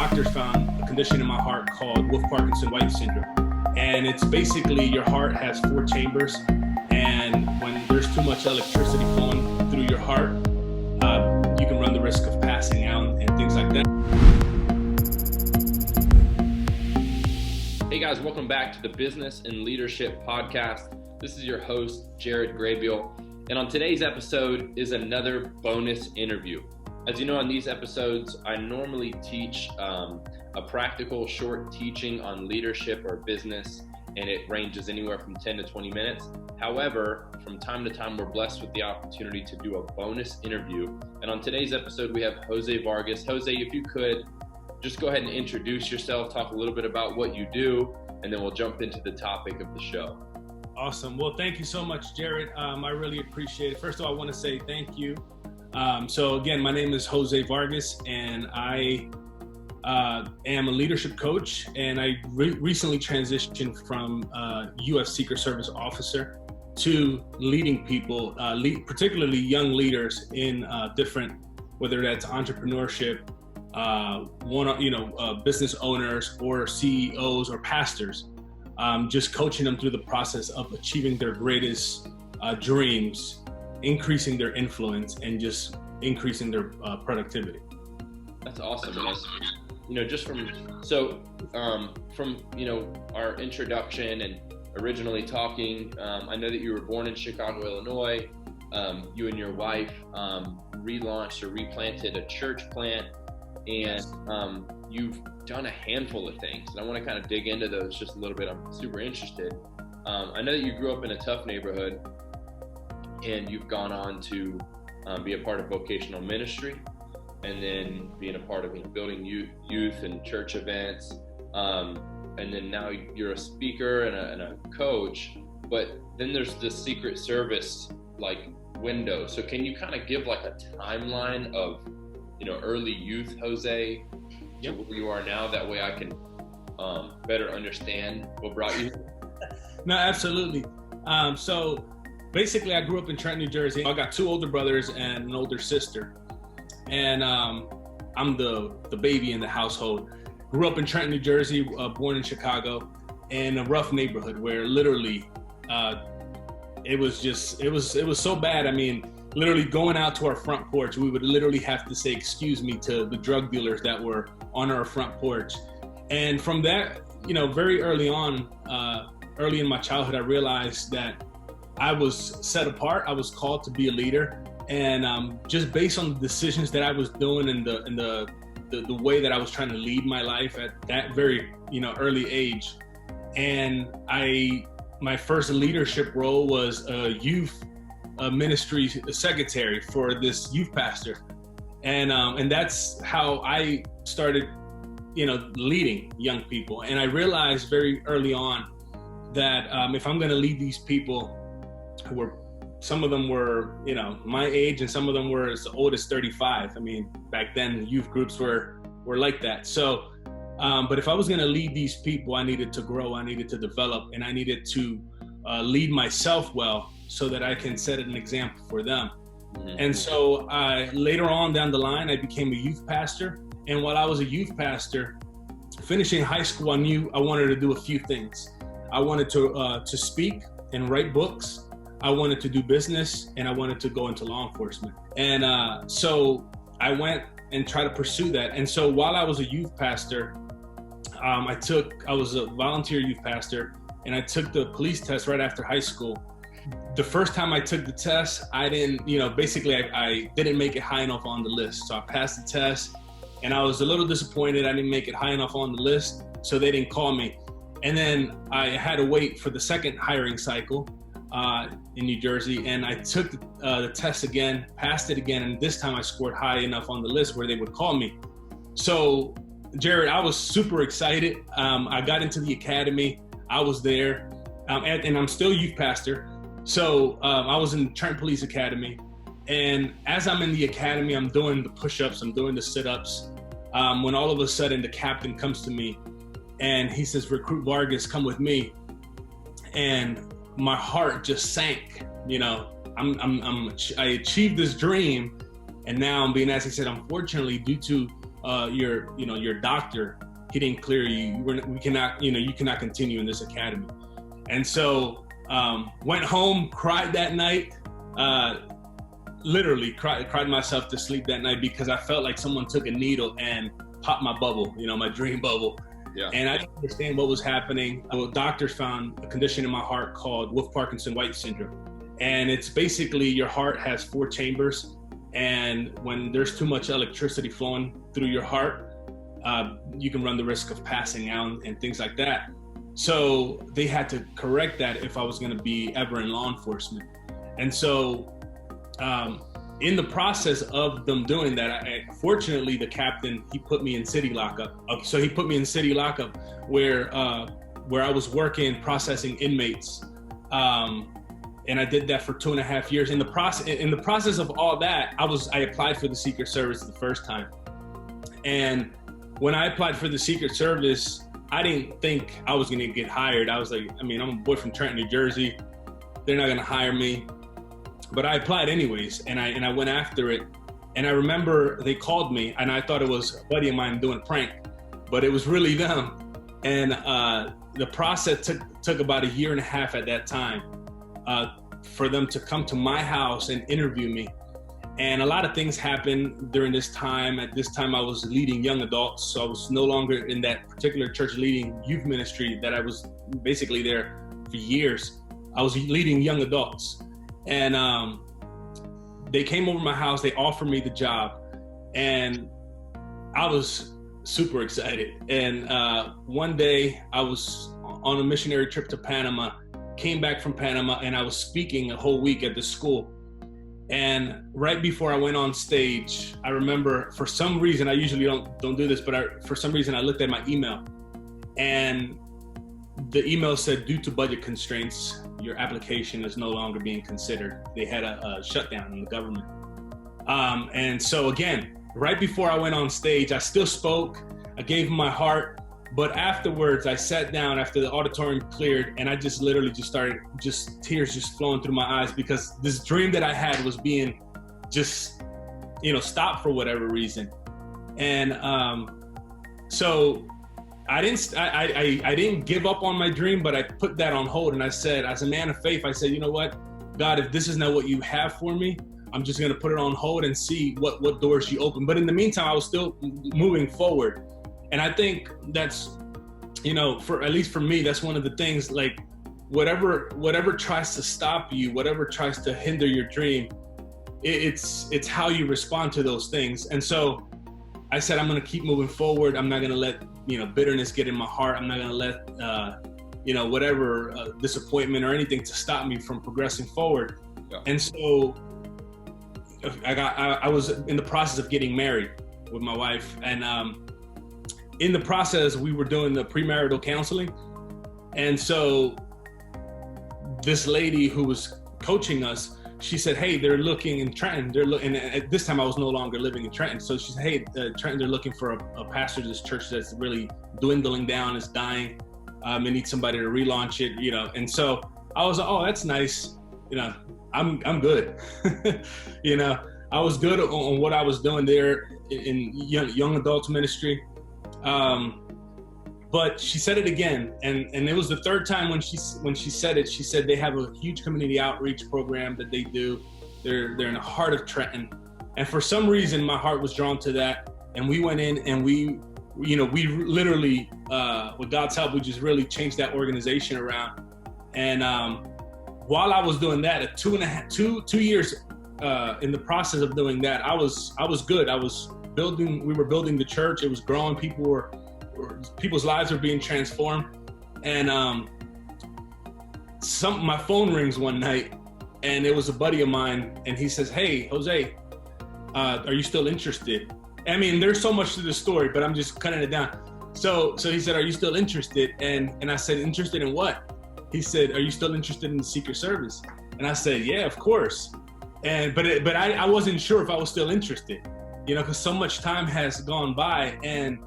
doctors found a condition in my heart called Wolff-Parkinson-White syndrome. And it's basically your heart has 4 chambers. And when there's too much electricity flowing through your heart, you can run the risk of passing out and things like that. Hey guys, welcome back to the Business and Leadership Podcast. This is your host, Jared Graybill. And on today's episode is another bonus interview. As you know, on these episodes, I normally teach a practical short teaching on leadership or business, and it ranges anywhere from 10 to 20 minutes. However, from time to time, we're blessed with the opportunity to do a bonus interview. And on today's episode, we have Jose Vargas. Jose, if you could, just go ahead and introduce yourself, talk a little bit about what you do, and then we'll jump into the topic of the show. Awesome. Well, thank you so much, Jared. I really appreciate it. First of all, I want to say thank you. So again, my name is Jose Vargas, and I am a leadership coach, and I recently transitioned from U.S. Secret Service officer to leading people, particularly young leaders in different, whether that's entrepreneurship, business owners or CEOs or pastors, just coaching them through the process of achieving their greatest dreams, increasing their influence, and just increasing their productivity. That's awesome. Just from our introduction and originally talking, I know that you were born in Chicago, Illinois. You and your wife relaunched or replanted a church plant, and you've done a handful of things. And I want to kind of dig into those just a little bit. I'm super interested. I know that you grew up in a tough neighborhood, and you've gone on to be a part of vocational ministry, and then being a part of building youth and church events, and then now you're a speaker and a coach. But then there's the Secret Service window. So can you kind of give a timeline of early youth Jose to where you are now? That way I can better understand what brought you. No, absolutely. So basically, I grew up in Trenton, New Jersey. I got 2 older brothers and an older sister. And I'm the baby in the household. Grew up in Trenton, New Jersey, born in Chicago, in a rough neighborhood where literally it was so bad. I mean, literally going out to our front porch, we would literally have to say excuse me to the drug dealers that were on our front porch. And from that, very early on, early in my childhood, I realized that I was set apart. I was called to be a leader, and just based on the decisions that I was doing and the way that I was trying to lead my life at that very early age. And my first leadership role was a youth ministry secretary for this youth pastor, and that's how I started leading young people. And I realized very early on that if I'm going to lead these people, some of them were, my age, and some of them were as old as 35. I mean, back then youth groups were like that. So, but if I was going to lead these people, I needed to grow, I needed to develop, and I needed to lead myself well so that I can set an example for them. Mm-hmm. And so later on down the line, I became a youth pastor. And while I was a youth pastor, finishing high school, I knew I wanted to do a few things. I wanted to speak and write books. I wanted to do business, and I wanted to go into law enforcement. And so I went and tried to pursue that. And so while I was a youth pastor, I was a volunteer youth pastor, and I took the police test right after high school. The first time I took the test, I didn't, I didn't make it high enough on the list. So I passed the test, and I was a little disappointed I didn't make it high enough on the list, so they didn't call me. And then I had to wait for the second hiring cycle in New Jersey, and I took the test again, passed it again, and this time I scored high enough on the list where they would call me. So, Jared, I was super excited. I got into the academy. I was there, and I'm still youth pastor. So I was in Trenton Police Academy, and as I'm in the academy, I'm doing the push-ups, I'm doing the sit-ups, when all of a sudden the captain comes to me, and he says, "Recruit Vargas, come with me." And my heart just sank. I achieved this dream, and now I'm being asked. He said, unfortunately, due to your doctor, he didn't clear you. We cannot, you cannot continue in this academy. And so went home, cried that night, literally cried myself to sleep that night because I felt like someone took a needle and popped my bubble, my dream bubble. Yeah. And I didn't understand what was happening. Well, doctors found a condition in my heart called Wolff-Parkinson-White syndrome. And it's basically your heart has 4 chambers. And when there's too much electricity flowing through your heart, you can run the risk of passing out and things like that. So they had to correct that if I was going to be ever in law enforcement. And so in the process of them doing that, fortunately, the captain, he put me in city lockup. So he put me in city lockup where I was working, processing inmates. And I did that for 2.5 years. In the process of all that, I applied for the Secret Service the first time. And when I applied for the Secret Service, I didn't think I was gonna get hired. I was like, I'm a boy from Trenton, New Jersey. They're not gonna hire me. But I applied anyways, and I went after it. And I remember they called me, and I thought it was a buddy of mine doing a prank, but it was really them. And the process took about 1.5 years at that time for them to come to my house and interview me. And a lot of things happened during this time. At this time, I was leading young adults, so I was no longer in that particular church leading youth ministry that I was basically there for years. I was leading young adults. And they came over my house, they offered me the job, and I was super excited. And one day I was on a missionary trip to Panama, came back from Panama, and I was speaking a whole week at the school. And right before I went on stage, I remember, for some reason, I usually don't do this, but for some reason I looked at my email, and the email said, due to budget constraints, your application is no longer being considered. They had a shutdown in the government. And so again, right before I went on stage, I still spoke, I gave my heart, but afterwards I sat down after the auditorium cleared, and I just literally started tears just flowing through my eyes, because this dream that I had was being stopped for whatever reason. And so I didn't give up on my dream, but I put that on hold. And I said, as a man of faith, I said, you know what, God, if this is not what you have for me, I'm just going to put it on hold and see what doors you open. But in the meantime, I was still moving forward. And I think that's, at least for me, that's one of the things, like whatever tries to stop you, whatever tries to hinder your dream, it's how you respond to those things. And so I said, I'm going to keep moving forward. I'm not going to let, bitterness get in my heart. I'm not going to let, whatever disappointment or anything to stop me from progressing forward. Yeah. And so I was in the process of getting married with my wife. And in the process, we were doing the premarital counseling. And so this lady who was coaching us, she said, hey, they're looking in Trenton. And at this time I was no longer living in Trenton. So she said, hey, Trenton, they're looking for a pastor to this church that's really dwindling down, it's dying. They need somebody to relaunch it, And so I was like, oh, that's nice. I'm good. I was good on what I was doing there in young adults ministry. But she said it again, and it was the third time when she said it. She said they have a huge community outreach program that they do. They're in the heart of Trenton, and for some reason my heart was drawn to that. And we went in and we literally, with God's help, we just really changed that organization around. And while I was doing that, 2 years in the process of doing that, I was good. We were building the church. It was growing. People's lives were being transformed. And my phone rings one night, and it was a buddy of mine, and he says, hey, Jose, are you still interested? I mean, there's so much to the story, but I'm just cutting it down. So he said, are you still interested? And I said, interested in what? He said, are you still interested in the Secret Service? And I said, yeah, of course. But I wasn't sure if I was still interested, because so much time has gone by, and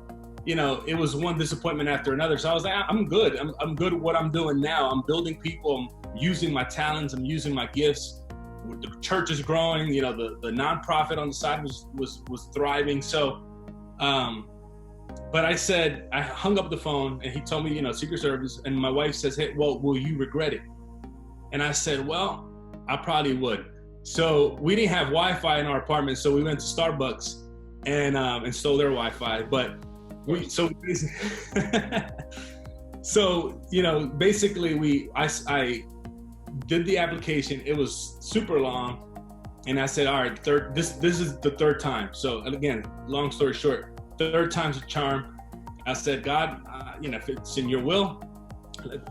it was one disappointment after another. So I was like, I'm good. I'm good at what I'm doing now. I'm building people. I'm using my talents. I'm using my gifts. The church is growing. The nonprofit on the side was thriving. So But I hung up the phone, and he told me, Secret Service. And my wife says, hey, well, will you regret it? And I said, well, I probably would. So we didn't have Wi-Fi in our apartment, so we went to Starbucks and stole their Wi-Fi. But basically I did the application. It was super long, and I said, all right, this is the third time. So again, long story short, third time's a charm. I said, God, if it's in your will,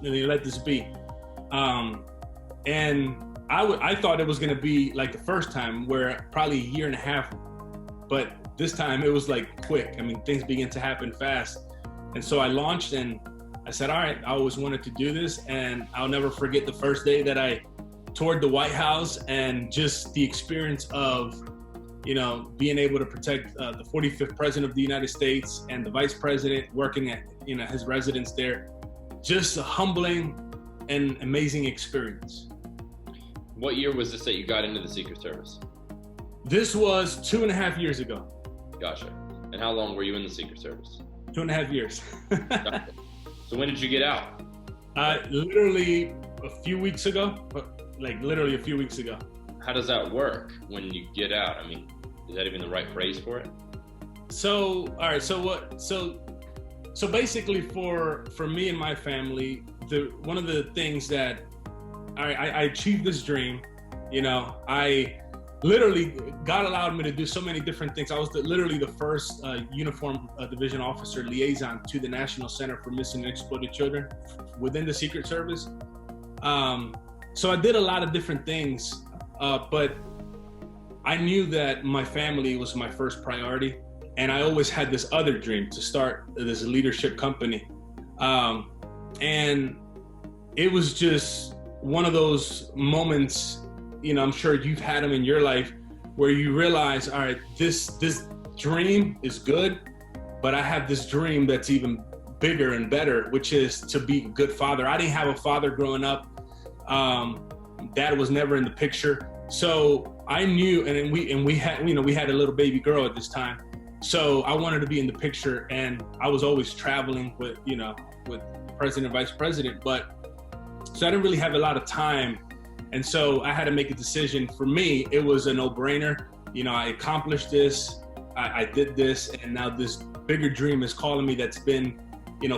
let this be. And I thought it was going to be like the first time, where probably a year and a half, but this time it was like quick. I mean, things began to happen fast. And so I launched, and I said, all right, I always wanted to do this. And I'll never forget the first day that I toured the White House, and just the experience of, being able to protect the 45th president of the United States and the vice president, working at, his residence there. Just a humbling and amazing experience. What year was this that you got into the Secret Service? This was 2.5 years ago. Gotcha. And how long were you in the Secret Service? 2.5 years. Gotcha. So when did you get out? Literally a few weeks ago. How does that work when you get out? I mean, is that even the right phrase for it? So, all right. So basically for me and my family, one of the things that I achieved this dream, I literally, God allowed me to do so many different things. I was literally the first uniform division officer liaison to the National Center for Missing and Exploited Children within the Secret Service. So I did a lot of different things, but I knew that my family was my first priority. And I always had this other dream to start this leadership company. And it was just one of those moments, I'm sure you've had them in your life, where you realize, all right, this dream is good, but I have this dream that's even bigger and better, which is to be a good father. I didn't have a father growing up. Dad was never in the picture. So I knew, and we had a little baby girl at this time. So I wanted to be in the picture, and I was always traveling with president and vice president, so I didn't really have a lot of time. And so I had to make a decision. For me, it was a no-brainer. I accomplished this, I did this, and now this bigger dream is calling me, that's been,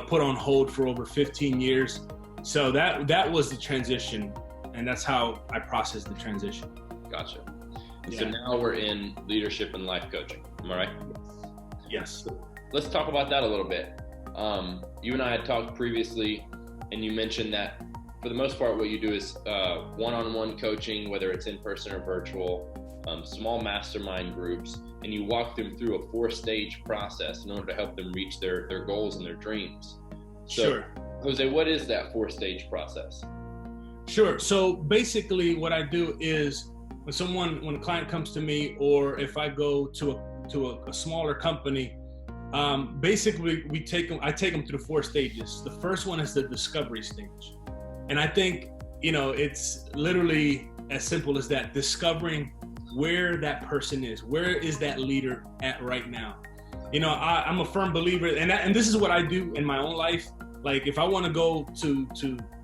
put on hold for over 15 years. So that was the transition, and that's how I processed the transition. Gotcha. And so now we're in leadership and life coaching. Am I right? Yes. Let's talk about that a little bit. You and I had talked previously, and you mentioned that for the most part, what you do is one-on-one coaching, whether it's in person or virtual, small mastermind groups, and you walk them through a 4-stage process in order to help them reach their goals and their dreams. So, sure. Jose, what is that 4-stage process? Sure. So basically what I do is when a client comes to me, or if I go to a smaller company, basically I take them through 4 stages. The first one is the discovery stage. And I think, it's literally as simple as that, discovering where that person is. Where is that leader at right now? I'm a firm believer, and this is what I do in my own life. Like, if I want to go to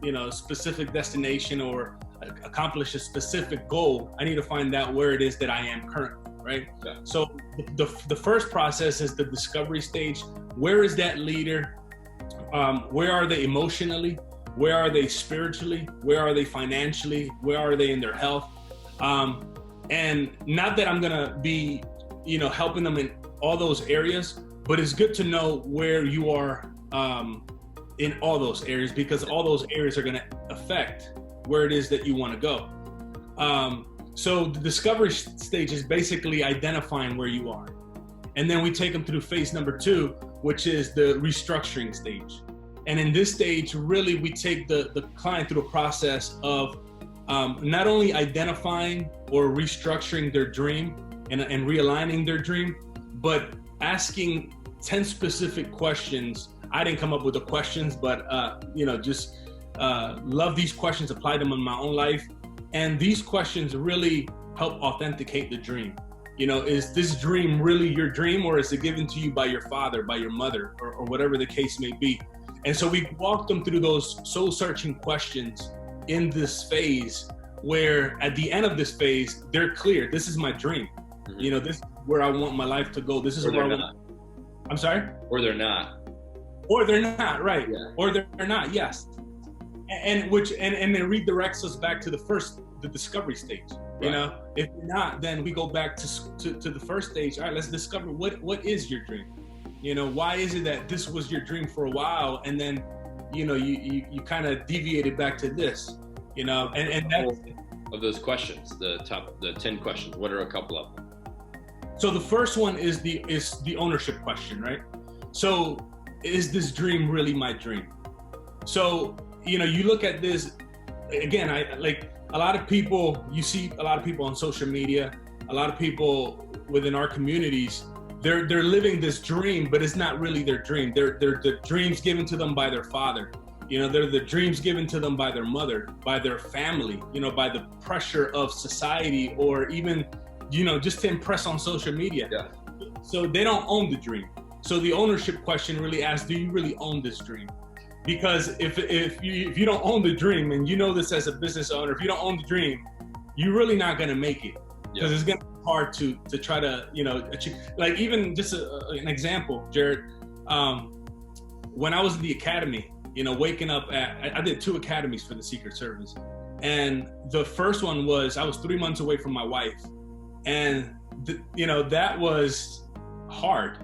a specific destination or accomplish a specific goal, I need to find out where it is that I am currently, right? Yeah. So the first process is the discovery stage. Where is that leader? Where are they emotionally? Where are they spiritually? Where are they financially? Where are they in their health? And not that I'm gonna be, helping them in all those areas, but it's good to know where you are in all those areas, because all those areas are gonna affect where it is that you wanna go. So the discovery stage is basically identifying where you are. And then we take them through phase number 2, which is the restructuring stage. And in this stage, really, we take the client through a process of not only identifying or restructuring their dream and realigning their dream, but asking 10 specific questions. I didn't come up with the questions, but just love these questions, apply them in my own life. And these questions really help authenticate the dream. is this dream really your dream, or is it given to you by your father, by your mother, or whatever the case may be? And so we walked them through those soul searching questions in this phase, where at the end of this phase, they're clear. This is my dream. Mm-hmm. This is where I want my life to go. This is where I want. I'm sorry? Or they're not. Or they're not, right. Yeah. Or they're not, yes. And it redirects us back to the discovery stage. Right. If not, then we go back to the first stage. All right, let's discover what is your dream. Why is it that this was your dream for a while, and then you kind of deviated back to this, and that's of those questions, the 10 questions. What are a couple of them? So the first one is the ownership question, right? So is this dream really my dream? So you look at this again. A lot of people, you see a lot of people on social media, a lot of people within our communities, they're living this dream, but it's not really their dream. They're the dreams given to them by their father. They're the dreams given to them by their mother, by their family, by the pressure of society, or even, just to impress on social media. Yeah. So they don't own the dream. So the ownership question really asks, do you really own this dream? Because if you don't own the dream, and this as a business owner, if you don't own the dream, you're really not going to make it, because it's going to be hard to try to achieve. Like, even just an example, Jared, when I was in the academy, waking up I did 2 academies for the Secret Service, and the first one was, I was 3 months away from my wife, and that was hard.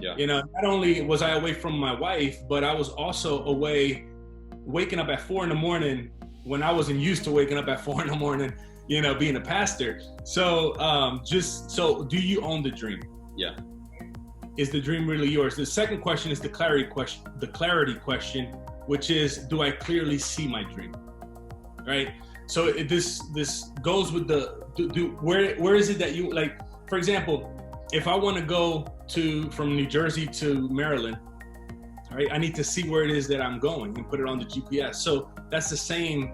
Yeah. Not only was I away from my wife, but I was also away, waking up at 4 a.m. when I wasn't used to waking up at 4 a.m, being a pastor. So so do you own the dream? Yeah. Is the dream really yours? The second question is the clarity question, which is, do I clearly see my dream? Right? So this goes with where is it that you, like, for example, if I want to go from New Jersey to Maryland, right, I need to see where it is that I'm going and put it on the GPS. So that's the same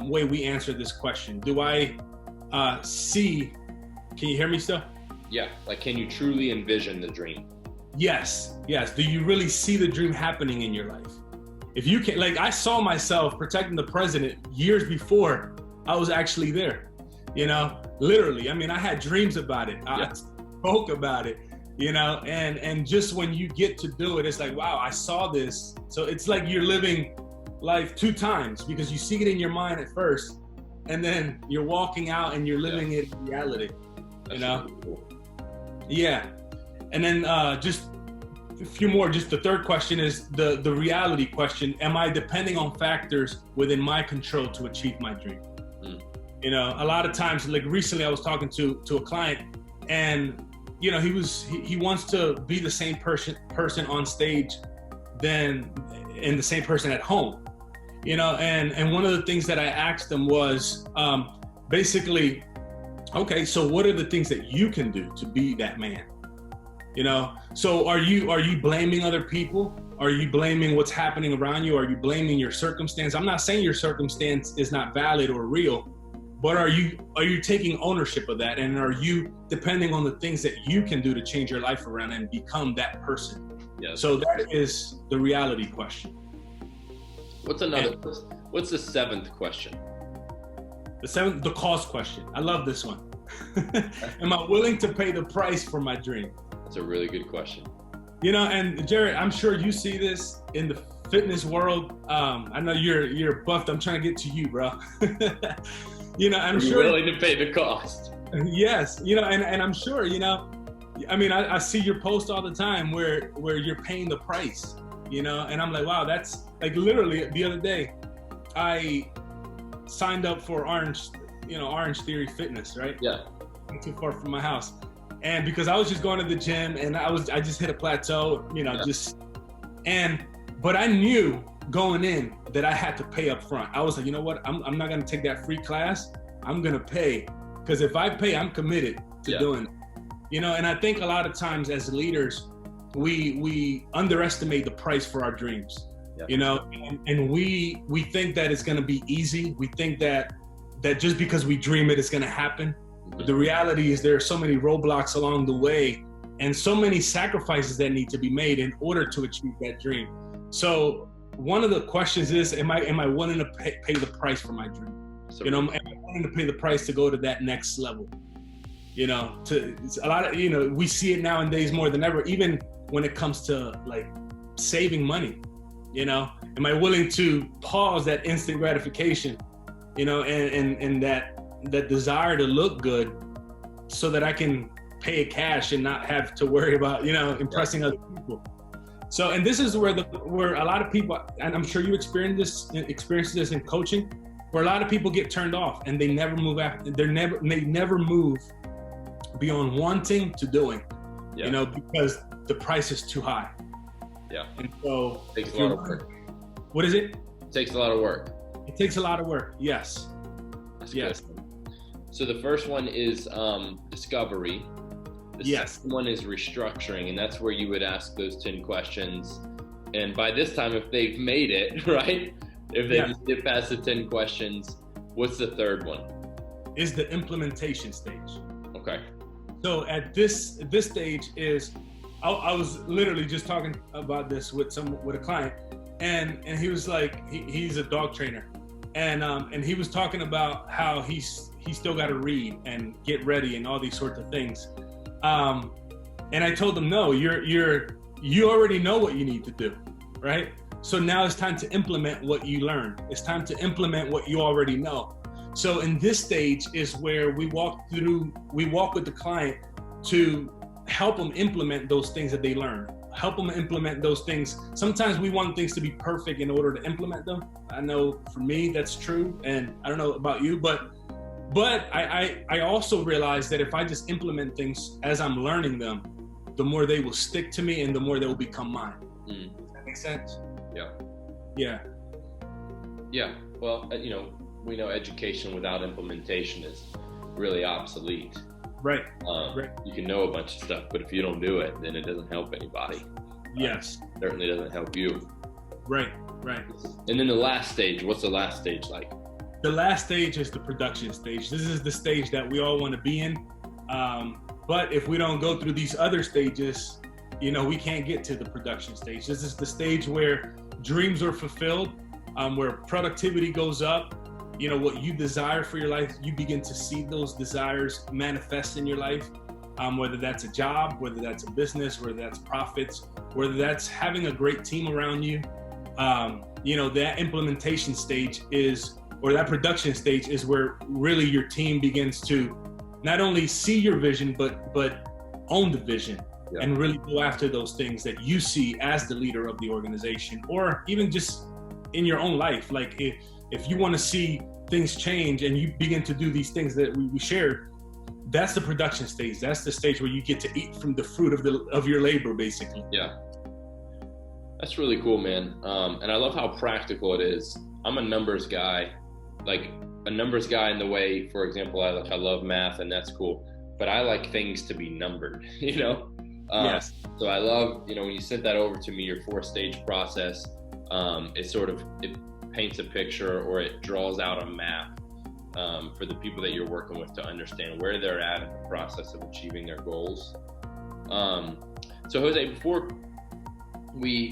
way we answer this question. Do I see? Can you hear me still? Yeah. Like, can you truly envision the dream? Yes. Do you really see the dream happening in your life? If you can, like, I saw myself protecting the president years before I was actually there. Literally. I mean, I had dreams about it. I spoke about it. And just when you get to do it, it's like, wow, I saw this. So it's like you're living life 2 times, because you see it in your mind at first, and then you're walking out and you're living it in reality. That's really cool. Yeah. And then just a few more. Just the third question is the reality question. Am I depending on factors within my control to achieve my dream? A lot of times, like recently I was talking to a client, and he wants to be the same person on stage and the same person at home, and one of the things that I asked him was basically, okay, so what are the things that you can do to be that man? So are you blaming other people? Are you blaming what's happening around you? Are you blaming your circumstance? I'm not saying your circumstance is not valid or real, but are you taking ownership of that? And are you depending on the things that you can do to change your life around and become that person? Yeah. So that is the reality question. What's the 7th question? The cost question. I love this one. Am I willing to pay the price for my dream? That's a really good question. And Jared, I'm sure you see this in the fitness world. I know you're buffed. I'm trying to get to you, bro. I'm sure willing to pay the cost. Yes, and I'm sure, I mean, I see your posts all the time where you're paying the price, and I'm like, wow, that's like, literally the other day, I signed up for Orange Theory Fitness, right? Yeah. Not too far from my house. And because I was just going to the gym, and I just hit a plateau, but I knew going in that I had to pay up front. I was like, you know what? I'm not going to take that free class. I'm going to pay, because if I pay, I'm committed to doing it. And I think a lot of times as leaders, we underestimate the price for our dreams. And we think that it's going to be easy. We think that just because we dream it, it's going to happen. But the reality is there are so many roadblocks along the way and so many sacrifices that need to be made in order to achieve that dream. So one of the questions is, am I willing to pay the price for my dream? So, Am I willing to pay the price to go to that next level? It's a lot of, we see it nowadays more than ever, even when it comes to like saving money. Am I willing to pause that instant gratification, and that desire to look good so that I can pay cash and not have to worry about, impressing other people. So, and this is where a lot of people, and I'm sure you experienced this in coaching, where a lot of people get turned off and they never move after, they never move beyond wanting to doing, because the price is too high. Yeah. And so it takes a lot of work. What is it? It takes a lot of work. It takes a lot of work. Yes. That's yes. Good. So the first one is discovery. The second one is restructuring, and that's where you would ask those 10 questions. And by this time, if they've made it, right? If they just get past the 10 questions, what's the third one? Is the implementation stage. Okay. So at this stage is, I was literally just talking about this with a client, and he was like, he's a dog trainer, and he was talking about how he's still got to read and get ready and all these sorts of things. And I told him, no, you already know what you need to do, right? So now it's time to implement what you learned. It's time to implement what you already know. So in this stage is where we walk with the client to help them implement those things that they learn, help them implement those things. Sometimes we want things to be perfect in order to implement them. I know for me, that's true. And I don't know about you, but I also realize that if I just implement things as I'm learning them, the more they will stick to me and the more they will become mine. Does that make sense? Yeah. Yeah. Yeah. Well, we know education without implementation is really obsolete. Right. Right. You can know a bunch of stuff, but if you don't do it, then it doesn't help anybody. Yes. Certainly doesn't help you. Right. Right. And then the last stage, what's the last stage like? The last stage is the production stage. This is the stage that we all want to be in. But if we don't go through these other stages, we can't get to the production stage. This is the stage where dreams are fulfilled, where productivity goes up. What you desire for your life, you begin to see those desires manifest in your life, whether that's a job, whether that's a business, whether that's profits, whether that's having a great team around you. That implementation stage or that production stage is where really your team begins to not only see your vision, but own the vision and really go after those things that you see as the leader of the organization, or even just in your own life. Like if you want to see things change and you begin to do these things that we shared, that's the production stage. That's the stage where you get to eat from the fruit of your labor, basically. Yeah. That's really cool, man. And I love how practical it is. I'm a numbers guy, in the way, for example, I love math, and that's cool, but I like things to be numbered, Yes. So I love, when you sent that over to me, your 4-stage process, it paints a picture, or it draws out a map for the people that you're working with to understand where they're at in the process of achieving their goals. So Jose, before we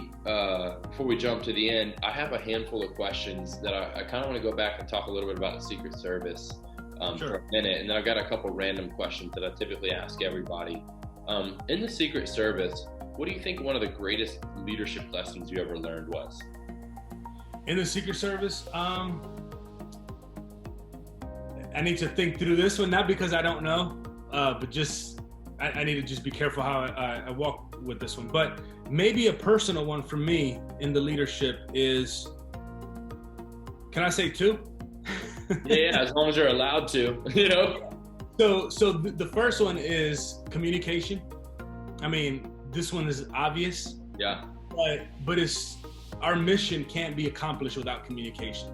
jump to the end, I have a handful of questions that I kind of want to go back and talk a little bit about the Secret Service for a minute, and then I've got a couple random questions that I typically ask everybody. In the Secret Service, what do you think one of the greatest leadership lessons you ever learned was? In the Secret Service, I need to think through this one, not because I don't know, but just I need to just be careful how I walk with this one. But maybe a personal one for me in the leadership is, can I say 2? Yeah, as long as you're allowed to, So the first one is communication. I mean, this one is obvious. Yeah. But our mission can't be accomplished without communication.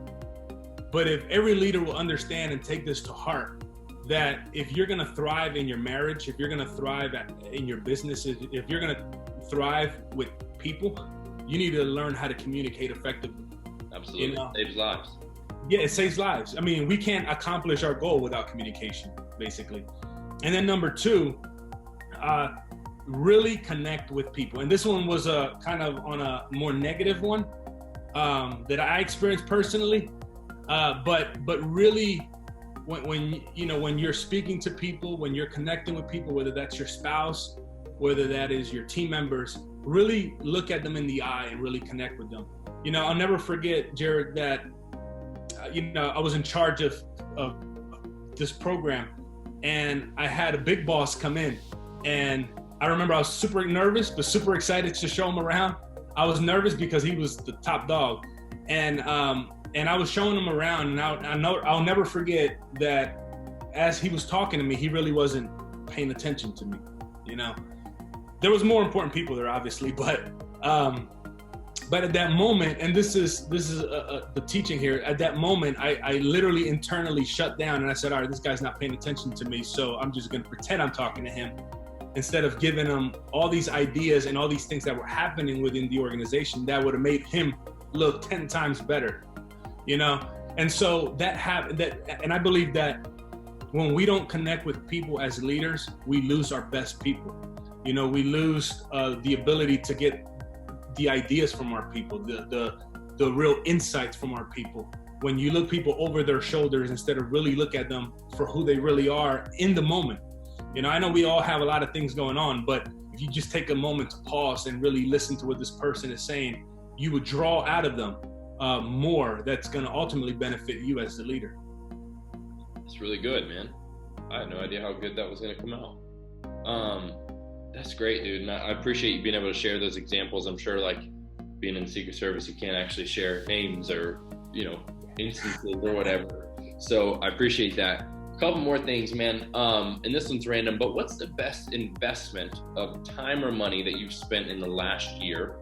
But if every leader will understand and take this to heart, that if you're going to thrive in your marriage, if you're going to thrive in your business, if you're going to thrive with people, you need to learn how to communicate effectively. Absolutely. It saves lives. Yeah, it saves lives. I mean, we can't accomplish our goal without communication. basically. And then number two, really connect with people. And this one was a kind of on a more negative one that I experienced personally. But really, when you're speaking to people, when you're connecting with people, whether that's your spouse, whether that is your team members, really look at them in the eye and really connect with them. I'll never forget, Jared, that I was in charge of this program, and I had a big boss come in, and I remember I was super nervous but super excited to show him around. I was nervous because he was the top dog, and I was showing him around, and I'll never forget that as he was talking to me, he really wasn't paying attention to me. There was more important people there, obviously, but at that moment, and this is the teaching here. At that moment, I literally internally shut down, and I said, all right, this guy's not paying attention to me, so I'm just going to pretend I'm talking to him, instead of giving him all these ideas and all these things that were happening within the organization that would have made him look 10 times better. And so that happened. And I believe that when we don't connect with people as leaders, we lose our best people. We lose the ability to get the ideas from our people, the real insights from our people. When you look people over their shoulders instead of really look at them for who they really are in the moment. I know we all have a lot of things going on, but if you just take a moment to pause and really listen to what this person is saying, you would draw out of them more that's going to ultimately benefit you as the leader. It's really good, man. I had no idea how good that was going to come out. That's great, dude. And I appreciate you being able to share those examples. I'm sure, like, being in Secret Service, you can't actually share names or, instances or whatever. So I appreciate that. A couple more things, man. And this one's random, but what's the best investment of time or money that you've spent in the last year?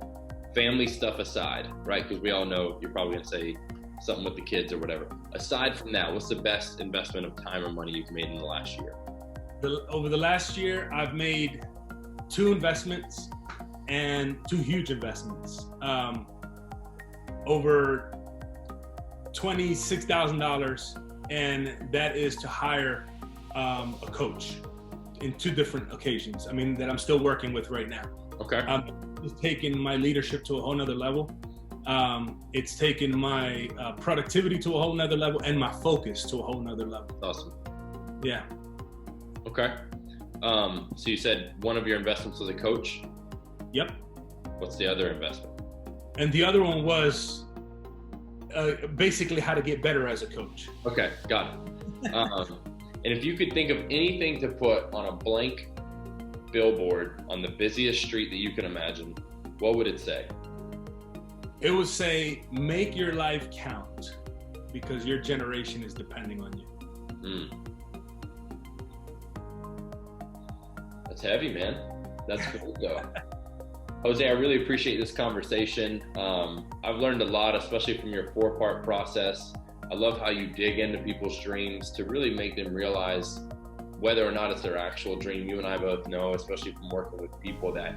Family stuff aside, right? Because we all know you're probably going to say something with the kids or whatever. Aside from that, what's the best investment of time or money you've made in the last year? Over the last year, I've made 2 investments, and 2 huge investments. Over $26,000, and that is to hire a coach in 2 different occasions. That I'm still working with right now. Okay. It's taken my leadership to a whole nother level. It's taken my productivity to a whole nother level, and my focus to a whole nother level. Awesome. Yeah. Okay. So you said one of your investments was a coach? Yep. What's the other investment? And the other one was basically how to get better as a coach. Okay, got it. And if you could think of anything to put on a blank billboard on the busiest street that you can imagine, what would it say? It would say, make your life count, because your generation is depending on you. That's heavy, man. That's cool, though. Jose, I really appreciate this conversation. I've learned a lot, especially from your 4-part process. I love how you dig into people's dreams to really make them realize whether or not it's their actual dream. You and I both know, especially from working with people, that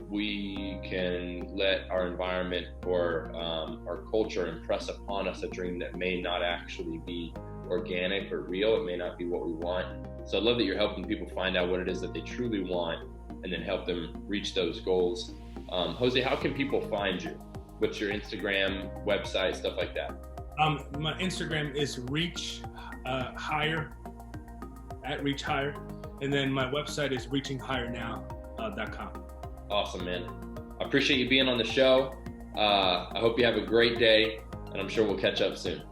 we can let our environment or our culture impress upon us a dream that may not actually be organic or real. It may not be what we want. So I love that you're helping people find out what it is that they truly want, and then help them reach those goals. Jose, how can people find you? What's your Instagram, website, stuff like that? My Instagram is reach higher, at reach higher, and then my website is reachinghighernow.com. Awesome, man. I appreciate you being on the show. I hope you have a great day, and I'm sure we'll catch up soon.